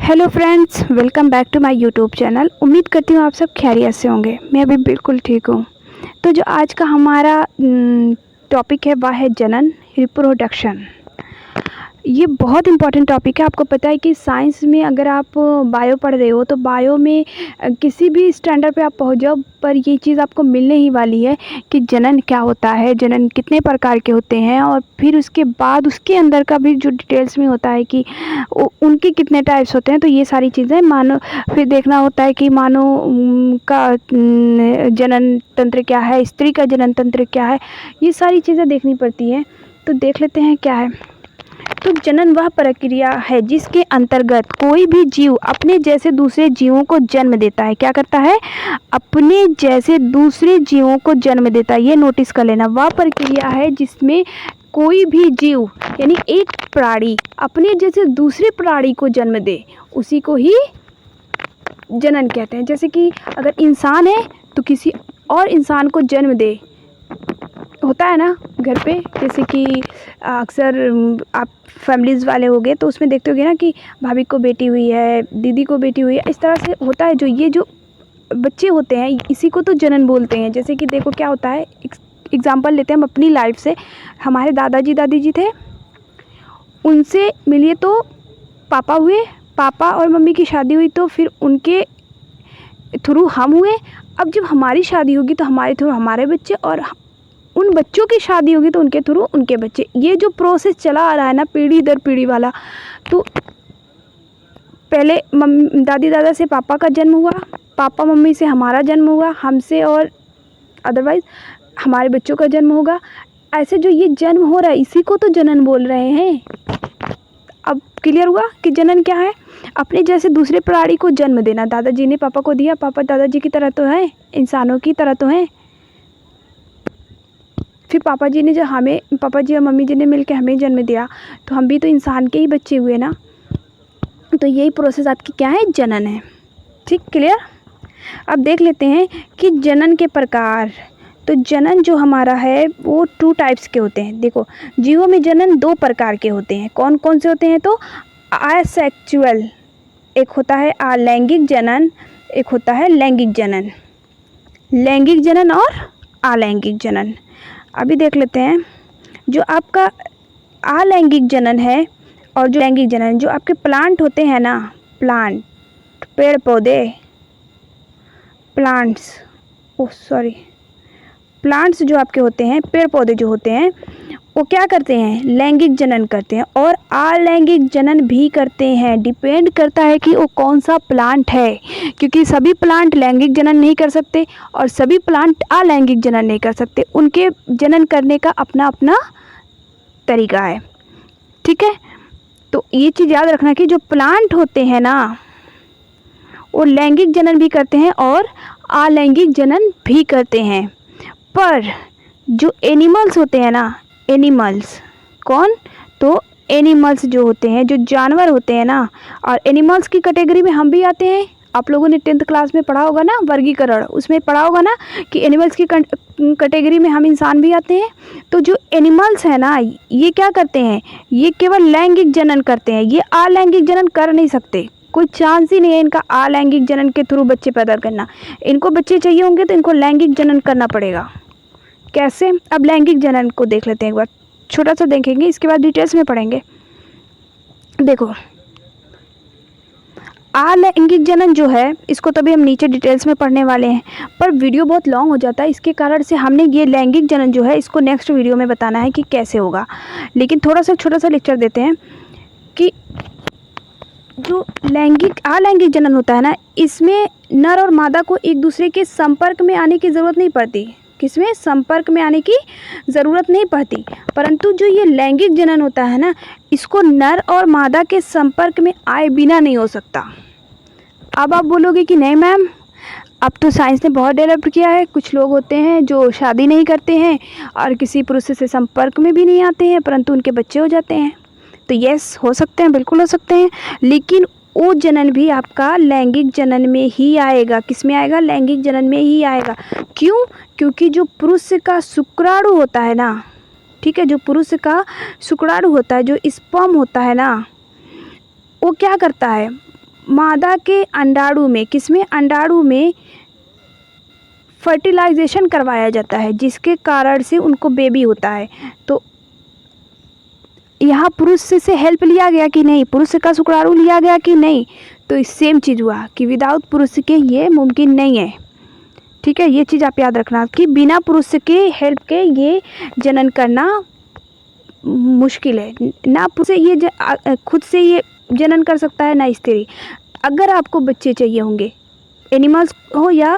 Hello friends, welcome back to my YouTube channel. उम्मीद करती हूँ आप सब खैरियत से होंगे। मैं अभी बिल्कुल ठीक हूँ। तो जो आज का हमारा टॉपिक है वह है जनन, रिप्रोडक्शन। ये बहुत इंपॉर्टेंट टॉपिक है। आपको पता है कि साइंस में अगर आप बायो पढ़ रहे हो तो बायो में किसी भी स्टैंडर्ड पे आप पहुंच जाओ, पर ये चीज़ आपको मिलने ही वाली है कि जनन क्या होता है, जनन कितने प्रकार के होते हैं, और फिर उसके बाद उसके अंदर का भी जो डिटेल्स में होता है कि उनके कितने टाइप्स होते हैं। तो ये सारी चीज़ें मानो फिर देखना होता है कि मानो का जनन तंत्र क्या है, स्त्री का जनन तंत्र क्या है, ये सारी चीज़ें देखनी पड़ती हैं। तो देख लेते हैं क्या है। तो जनन वह प्रक्रिया है जिसके अंतर्गत कोई भी जीव अपने जैसे दूसरे जीवों को जन्म देता है। क्या करता है? अपने जैसे दूसरे जीवों को जन्म देता है। ये नोटिस कर लेना। वह प्रक्रिया है जिसमें कोई भी जीव यानी एक प्राणी अपने जैसे दूसरे प्राणी को जन्म दे, उसी को ही जनन कहते हैं। जैसे कि अगर इंसान है तो किसी और इंसान को जन्म दे, होता है ना घर पे। जैसे कि अक्सर आप फैमिलीज़ वाले होंगे तो उसमें देखते होगे ना कि भाभी को बेटी हुई है, दीदी को बेटी हुई है, इस तरह से होता है। जो बच्चे होते हैं इसी को तो जनन बोलते हैं। जैसे कि देखो क्या होता है, एग्जांपल लेते हैं हम अपनी लाइफ से। हमारे दादाजी दादी जी थे, उनसे मिलिए तो पापा हुए, पापा और मम्मी की शादी हुई तो फिर उनके थ्रू हम हुए। अब जब हमारी शादी होगी तो हमारे थ्रू हमारे बच्चे, और उन बच्चों की शादी होगी तो उनके थ्रू उनके बच्चे। ये जो प्रोसेस चला आ रहा है ना पीढ़ी दर पीढ़ी वाला, तो पहले दादी दादा से पापा का जन्म हुआ, पापा मम्मी से हमारा जन्म हुआ, हमसे और अदरवाइज़ हमारे बच्चों का जन्म होगा। ऐसे जो ये जन्म हो रहा है इसी को तो जनन बोल रहे हैं। अब क्लियर हुआ कि जनन क्या है? अपने जैसे दूसरे प्राणी को जन्म देना। दादाजी ने पापा को दिया, पापा दादाजी की तरह तो है, इंसानों की तरह तो हैं। फिर पापा जी ने जब हमें, पापा जी और मम्मी जी ने मिलकर हमें जन्म दिया, तो हम भी तो इंसान के ही बच्चे हुए ना। तो यही प्रोसेस आपकी क्या है? जनन है। ठीक, क्लियर। अब देख लेते हैं कि जनन के प्रकार। तो जनन जो हमारा है वो 2 टाइप्स के होते हैं। देखो, जीवों में जनन 2 प्रकार के होते हैं। कौन कौन से होते हैं? तो असेक्सुअल, एक होता है अलैंगिक जनन, एक होता है लैंगिक जनन। लैंगिक जनन और अलैंगिक जनन अभी देख लेते हैं। जो आपका अलैंगिक जनन है और जो लैंगिक जनन, जो आपके प्लांट होते हैं ना, प्लांट, पेड़ पौधे, प्लांट्स, प्लांट्स जो आपके होते हैं, पेड़ पौधे जो होते हैं, वो क्या करते हैं? लैंगिक जनन करते हैं और अलैंगिक जनन भी करते हैं। डिपेंड करता है कि वो कौन सा प्लांट है, क्योंकि सभी प्लांट लैंगिक जनन नहीं कर सकते और सभी प्लांट अलैंगिक जनन नहीं कर सकते। उनके जनन करने का अपना अपना तरीका है। ठीक है, तो ये चीज़ याद रखना कि जो प्लांट होते हैं ना वो लैंगिक जनन भी करते हैं और अलैंगिक जनन भी करते हैं। पर जो एनिमल्स होते हैं ना, एनिमल्स कौन? तो एनिमल्स जो होते हैं, जो जानवर होते हैं ना, और एनिमल्स की कैटेगरी में हम भी आते हैं। आप लोगों ने 10th क्लास में पढ़ा होगा ना वर्गीकरण, उसमें पढ़ा होगा ना कि एनिमल्स की कैटेगरी में हम इंसान भी आते हैं। तो जो एनिमल्स हैं ना, ये क्या करते हैं? ये केवल लैंगिक जनन करते हैं। ये अलैंगिक जनन कर नहीं सकते। कोई चांस ही नहीं है इनका अलैंगिक जनन के थ्रू बच्चे पैदा करना। इनको बच्चे चाहिए होंगे तो इनको लैंगिक जनन करना पड़ेगा। कैसे? अब लैंगिक जनन को देख लेते हैं। एक बार छोटा सा देखेंगे, इसके बाद डिटेल्स में पढ़ेंगे। देखो, अलैंगिक जनन जो है इसको तभी हम नीचे डिटेल्स में पढ़ने वाले हैं, पर वीडियो बहुत लॉन्ग हो जाता है। इसके कारण से हमने ये लैंगिक जनन जो है इसको नेक्स्ट वीडियो में बताना है कि कैसे होगा। लेकिन थोड़ा सा छोटा सा लेक्चर देते हैं कि जो अलैंगिक जनन होता है ना, इसमें नर और मादा को एक दूसरे के संपर्क में आने की ज़रूरत नहीं पड़ती। किसमें? संपर्क में आने की ज़रूरत नहीं पड़ती। परंतु जो ये लैंगिक जनन होता है ना, इसको नर और मादा के संपर्क में आए बिना नहीं हो सकता। अब आप बोलोगे कि नहीं मैम, अब तो साइंस ने बहुत डेवलप किया है। कुछ लोग होते हैं जो शादी नहीं करते हैं और किसी पुरुष से संपर्क में भी नहीं आते हैं, परंतु उनके बच्चे हो जाते हैं। तो यस, हो सकते हैं, बिल्कुल हो सकते हैं, लेकिन वो जनन भी आपका लैंगिक जनन में ही आएगा। किस में आएगा? लैंगिक जनन में ही आएगा। क्यों? क्योंकि जो पुरुष का शुक्राणु होता है ना, ठीक है, जो पुरुष का शुक्राणु होता है, जो स्पर्म होता है ना, वो क्या करता है? मादा के अंडाणु में, किसमें, अंडाणु में फर्टिलाइजेशन करवाया जाता है, जिसके कारण से उनको बेबी होता है। तो यहाँ पुरुष से हेल्प लिया गया कि नहीं, पुरुष का शुक्राणु लिया गया कि नहीं, तो सेम चीज़ हुआ कि विदाउट पुरुष के ये मुमकिन नहीं है। ठीक है, ये चीज़ आप याद रखना कि बिना पुरुष के हेल्प के ये जनन करना मुश्किल है। ना पुरुष ये खुद से ये जनन कर सकता है, ना स्त्री। अगर आपको बच्चे चाहिए होंगे, एनिमल्स हो या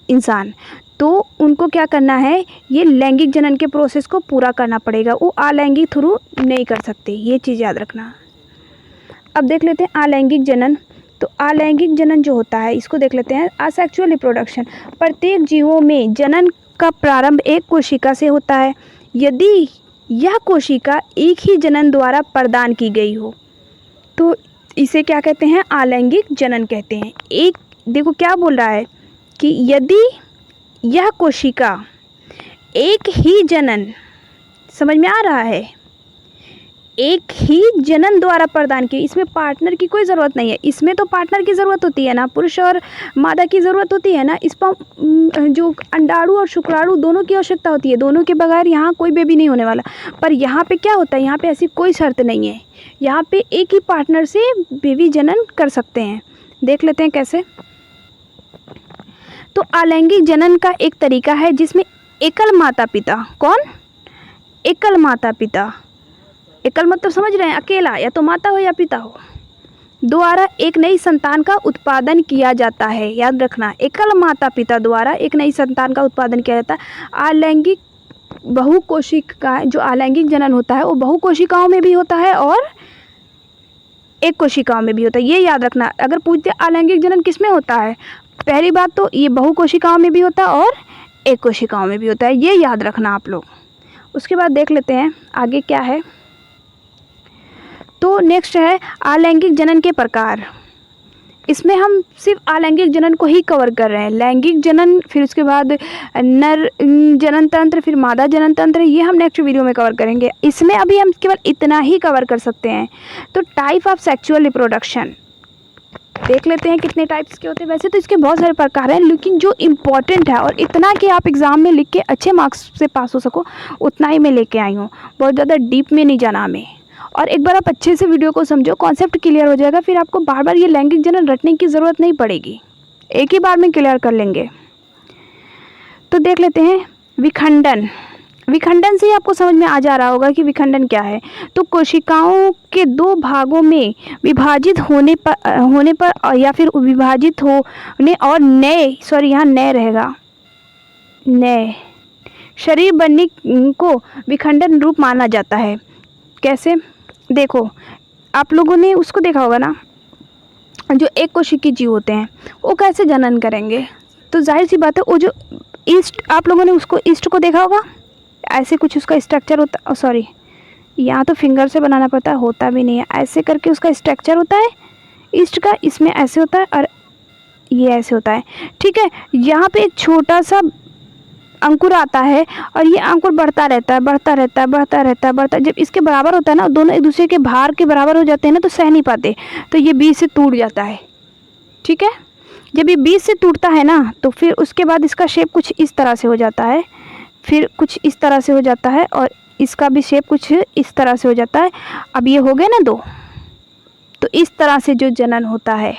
इंसान, तो उनको क्या करना है, ये लैंगिक जनन के प्रोसेस को पूरा करना पड़ेगा, वो अलैंगिक थ्रू नहीं कर सकते, ये चीज़ याद रखना। अब देख लेते हैं अलैंगिक जनन। तो अलैंगिक जनन जो होता है, इसको देख लेते हैं। असेक्सुअल रिप्रोडक्शन, प्रत्येक जीवों में जनन का प्रारंभ एक कोशिका से होता है, यदि यह कोशिका एक ही जनन द्वारा प्रदान की गई हो, तो इसे क्या कहते हैं, अलैंगिक जनन कहते हैं। एक देखो क्या बोल रहा है कि यदि यह कोशिका एक ही जनन, समझ में आ रहा है, एक ही जनन द्वारा प्रदान की, इसमें पार्टनर की कोई ज़रूरत नहीं है। इसमें तो पार्टनर की ज़रूरत होती है ना, पुरुष और मादा की ज़रूरत होती है ना। इस पर जो अंडाणु और शुक्राणु दोनों की आवश्यकता होती है, दोनों के बगैर यहाँ कोई बेबी नहीं होने वाला। पर यहाँ पे क्या होता है, यहाँ पे ऐसी कोई शर्त नहीं है, यहाँ पे एक ही पार्टनर से बेबी जनन कर सकते हैं। देख लेते हैं कैसे। तो अलैंगिक जनन का एक तरीका है जिसमें एकल माता पिता, कौन, एकल माता पिता, एकल मतलब समझ रहे हैं, अकेला, या तो माता हो या पिता हो, द्वारा एक नई संतान का उत्पादन किया जाता है। याद रखना, एकल माता पिता द्वारा एक नई संतान का उत्पादन किया जाता है। अलैंगिक बहुकोशिका, जो अलैंगिक जनन होता है वो बहुकोशिकाओं में भी होता है और एक कोशिकाओं में भी होता है। ये याद रखना। अगर पूछते अलैंगिक जनन किस में होता है, पहली बात तो ये बहुकोशिकाओं में भी होता है और एक कोशिकाओं में भी होता है, ये याद रखना आप लोग। उसके बाद देख लेते हैं आगे क्या है। तो नेक्स्ट है अलैंगिक जनन के प्रकार। इसमें हम सिर्फ अलैंगिक जनन को ही कवर कर रहे हैं। लैंगिक जनन, फिर उसके बाद नर जनन तंत्र, फिर मादा जनन तंत्र, ये हम नेक्स्ट वीडियो में कवर करेंगे। इसमें अभी हम केवल इतना ही कवर कर सकते हैं। तो टाइप ऑफ सेक्सुअल रिप्रोडक्शन देख लेते हैं कितने टाइप्स के होते हैं। वैसे तो इसके बहुत सारे प्रकार हैं, लेकिन जो इम्पोर्टेंट है और इतना कि आप एग्ज़ाम में लिख के अच्छे मार्क्स से पास हो सको, उतना ही मैं लेके आई हूँ। बहुत ज़्यादा डीप में नहीं जाना हमें। और एक बार आप अच्छे से वीडियो को समझो, कॉन्सेप्ट क्लियर हो जाएगा, फिर आपको बार बार ये लैंगिक जनन रटने की ज़रूरत नहीं पड़ेगी, एक ही बार में क्लियर कर लेंगे। तो देख लेते हैं विखंडन। विखंडन से ही आपको समझ में आ जा रहा होगा कि विखंडन क्या है। तो कोशिकाओं के दो भागों में विभाजित होने पर या फिर विभाजित होने और नए, सॉरी यहाँ नए रहेगा, नए शरीर बनने को विखंडन रूप माना जाता है। कैसे, देखो आप लोगों ने उसको देखा होगा ना, जो एक कोशिकीय जीव होते हैं वो कैसे जनन करेंगे। तो जाहिर सी बात है, वो जो ईस्ट, आप लोगों ने उसको ईस्ट को देखा होगा, ऐसे कुछ उसका स्ट्रक्चर होता, सॉरी यहाँ तो फिंगर से बनाना पड़ता है, होता भी नहीं है, ऐसे करके उसका स्ट्रक्चर होता है ईस्ट का। इसमें ऐसे होता है और ये ऐसे होता है, ठीक है। यहाँ पे एक छोटा सा अंकुर आता है और ये अंकुर बढ़ता रहता है, बढ़ता रहता है, बढ़ता रहता है, बढ़ता, जब इसके बराबर होता है ना, दोनों एक दूसरे के भार के बराबर हो जाते हैं ना, तो सह नहीं पाते, तो ये बीच से टूट जाता है, ठीक है। जब ये बीच से टूटता है ना, तो फिर उसके बाद इसका शेप कुछ इस तरह से हो जाता है, फिर कुछ इस तरह से हो जाता है, और इसका भी शेप कुछ इस तरह से हो जाता है। अब ये हो गए ना दो, तो इस तरह से जो जनन होता है,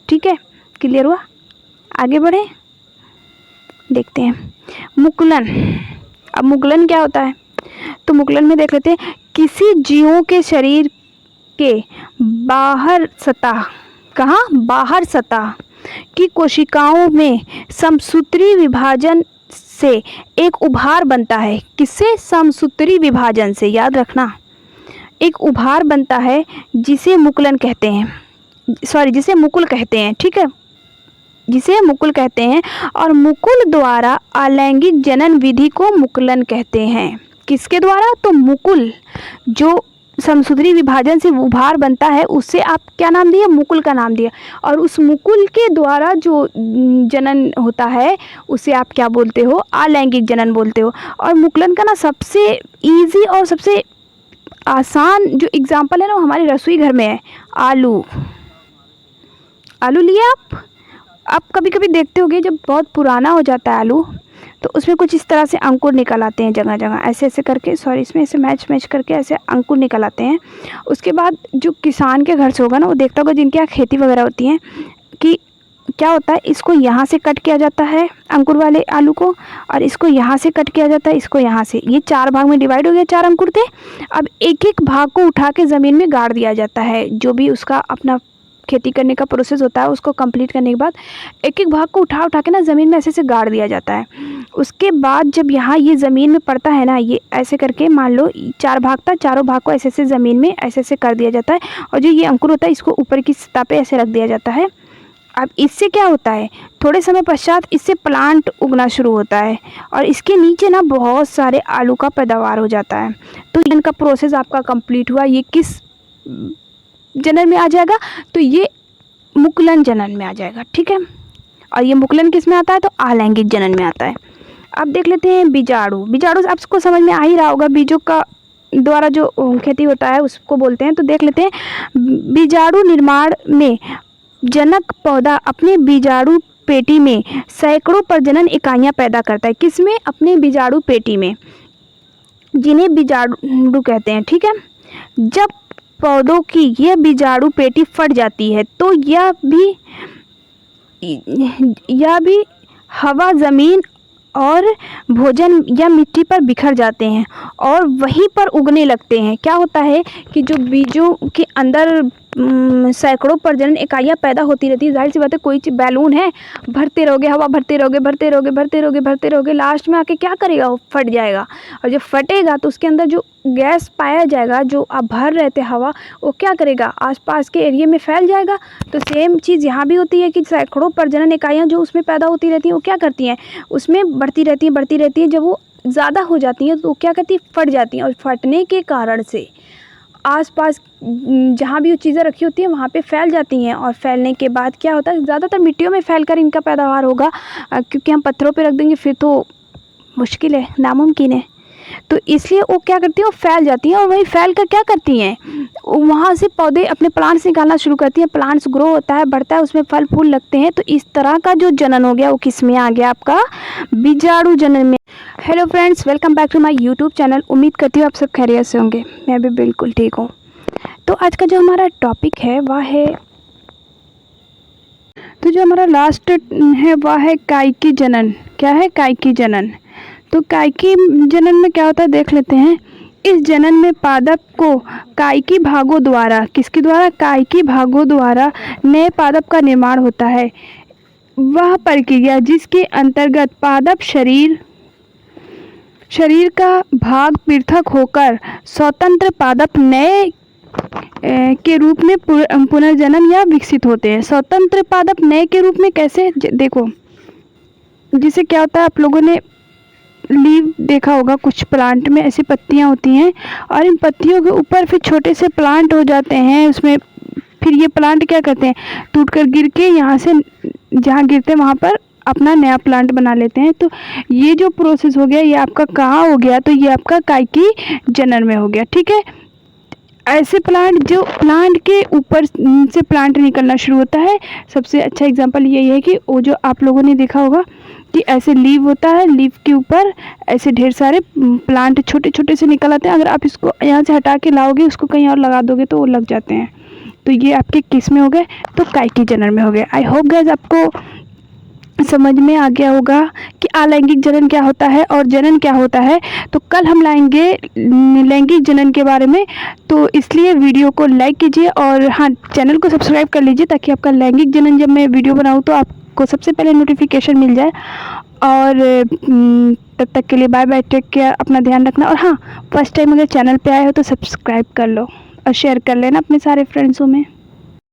ठीक है, क्लियर हुआ। आगे बढ़े, देखते हैं मुकुलन। अब मुकुलन क्या होता है, तो मुकुलन में देख लेते हैं, किसी जीवों के शरीर के बाहर सतह, कहाँ, बाहर सतह की कोशिकाओं में समसूत्री विभाजन से एक उभार बनता है। किससे, समसूत्री विभाजन से, याद रखना, एक उभार बनता है जिसे मुकुलन कहते हैं, सॉरी जिसे मुकुल कहते हैं, ठीक है, जिसे मुकुल कहते हैं। और मुकुल द्वारा अलैंगिक जनन विधि को मुकुलन कहते हैं। किसके द्वारा, तो मुकुल, जो समसूत्री विभाजन से उभार बनता है, उससे आप क्या नाम दिया, मुकुल का नाम दिया। और उस मुकुल के द्वारा जो जनन होता है उसे आप क्या बोलते हो, अलैंगिक जनन बोलते हो। और मुकुलन का ना सबसे इजी और सबसे आसान जो एग्जाम्पल है ना, वो हमारे रसोई घर में है, आलू। आलू लिया आप कभी कभी देखते होगे जब बहुत पुराना हो जाता है आलू तो उसमें कुछ इस तरह से अंकुर निकल आते हैं, जगह जगह ऐसे ऐसे करके, सॉरी इसमें ऐसे मैच करके ऐसे अंकुर निकल आते हैं। उसके बाद जो किसान के घर से होगा ना, वो देखता होगा जिनके यहाँ खेती वगैरह होती है, कि क्या होता है, इसको यहाँ से कट किया जाता है अंकुर वाले आलू को, और इसको यहाँ से कट किया जाता है, इसको यहाँ से, ये 4 भाग में डिवाइड हो गया, 4 अंकुर थे। अब एक एक भाग को उठा के ज़मीन में गाड़ दिया जाता है। जो भी उसका अपना खेती करने का प्रोसेस होता है, उसको कंप्लीट करने के बाद एक एक भाग को उठा के ना ज़मीन में ऐसे ऐसे गाड़ दिया जाता है। उसके बाद जब यहाँ ये ज़मीन में पड़ता है ना, ये ऐसे करके मान लो 4 भाग था, चारों भाग को ऐसे ऐसे ज़मीन में ऐसे ऐसे कर दिया जाता है, और जो ये अंकुर होता है इसको ऊपर की सतह पे ऐसे रख दिया जाता है। अब इससे क्या होता है, थोड़े समय पश्चात इससे प्लांट उगना शुरू होता है, और इसके नीचे ना बहुत सारे आलू का पैदावार हो जाता है। तो इनका प्रोसेस आपका कंप्लीट हुआ। ये किस जनन में आ जाएगा, तो ये मुकुलन जनन में आ जाएगा, ठीक है। और ये मुकुलन किस में आता है, तो अलैंगिक जनन में आता है। अब देख लेते हैं बीजाणु। बीजाणु आपको समझ में आ ही रहा होगा, बीजों का द्वारा जो खेती होता है उसको बोलते हैं। तो देख लेते हैं बीजाणु निर्माण में जनक पौधा अपने बीजाणु पेटी में सैकड़ों प्रजनन इकाइयां पैदा करता है। किसमें, अपने बीजाणु पेटी में, जिन्हें बीजाणु कहते हैं, ठीक है। जब पौधों की यह बीजाणु पेटी फट जाती है तो यह भी हवा, ज़मीन और भोजन या मिट्टी पर बिखर जाते हैं और वहीं पर उगने लगते हैं। क्या होता है कि जो बीजों के अंदर सैकड़ों प्रजनन इकाइयाँ पैदा होती रहती है, जाहिर सी बात है, कोई बैलून है, भरते रहोगे, हवा भरते रहोगे, लास्ट में आके क्या करेगा, वो फट जाएगा। और जब फटेगा तो उसके अंदर जो गैस पाया जाएगा, जो आप भर रहे थे हवा, वो क्या करेगा, आसपास के एरिया में फैल जाएगा। तो सेम चीज़ यहाँ भी होती है कि सैकड़ों प्रजनन इकाइयाँ जो उसमें पैदा होती रहती हैं, वो क्या करती हैं, उसमें बढ़ती रहती है। जब वो ज़्यादा हो जाती हैं तो वो क्या करती है, फट जाती हैं, और फटने के कारण से आसपास जहाँ भी वो चीज़ें रखी होती हैं वहाँ पे फैल जाती हैं। और फैलने के बाद क्या होता है, ज़्यादातर मिट्टियों में फैलकर इनका पैदावार होगा, क्योंकि हम पत्थरों पे रख देंगे फिर तो मुश्किल है, नामुमकिन है। तो इसलिए वो क्या करती हैं, वो फैल जाती हैं, और वही फैल कर क्या करती हैं, वहाँ से पौधे अपने प्लांट्स निकालना शुरू करती हैं। प्लांट्स ग्रो होता है, बढ़ता है, उसमें फल फूल लगते हैं। तो इस तरह का जो जनन हो गया वो किस में आ गया, आपका बीजाणु जनन में। Hello friends, welcome back to my YouTube channel. उम्मीद करती हूँ आप सब खैरियत से होंगे, मैं भी बिल्कुल ठीक हूँ। तो आज का जो हमारा टॉपिक है वह है, तो जो हमारा लास्ट है वह है कायिकी जनन। क्या है, कायिकी जनन। तो कायिकी जनन में क्या होता है, देख लेते हैं। इस जनन में पादप को कायिकी भागों द्वारा, किसके द्वारा, कायिकी भागों द्वारा नए पादप का निर्माण होता है। वह प्रक्रिया जिसके अंतर्गत पादप शरीर का भाग पृथक होकर स्वतंत्र पादप नए के रूप में पुनर्जनन या विकसित होते हैं। स्वतंत्र पादप नए के रूप में कैसे, देखो, जिसे क्या होता है, आप लोगों ने लीव देखा होगा, कुछ प्लांट में ऐसी पत्तियां होती हैं, और इन पत्तियों के ऊपर फिर छोटे से प्लांट हो जाते हैं। उसमें फिर ये प्लांट क्या करते हैं, टूटकर गिर के यहाँ से जहाँ गिरते हैं वहाँ पर अपना नया प्लांट बना लेते हैं। तो ये जो प्रोसेस हो गया, ये आपका कहाँ हो गया, तो ये आपका कायिकी जनन में हो गया, ठीक है। ऐसे प्लांट, जो प्लांट के ऊपर से प्लांट निकलना शुरू होता है, सबसे अच्छा एग्जांपल यही है कि वो जो आप लोगों ने देखा होगा कि ऐसे लीव होता है, लीव के ऊपर ऐसे ढेर सारे प्लांट छोटे छोटे से निकल आते हैं। अगर आप इसको यहाँ से हटा के लाओगे, उसको कहीं और लगा दोगे तो वो लग जाते हैं। तो ये आपके किस में हो गए, तो कायिकी जनन में हो गए। आई होप गाइस आपको समझ में आ गया होगा कि अलैंगिक जनन क्या होता है और जनन क्या होता है। तो कल हम लाएंगे लैंगिक जनन के बारे में, तो इसलिए वीडियो को लाइक कीजिए और हाँ, चैनल को सब्सक्राइब कर लीजिए, ताकि आपका लैंगिक जनन जब मैं वीडियो बनाऊँ तो आपको सबसे पहले नोटिफिकेशन मिल जाए। और तब तक के लिए बाय बाय, टेक केयर, अपना ध्यान रखना। और हाँ, फर्स्ट टाइम अगर चैनल पे आए हो तो सब्सक्राइब कर लो और शेयर कर लेना अपने सारे फ्रेंड्सों में।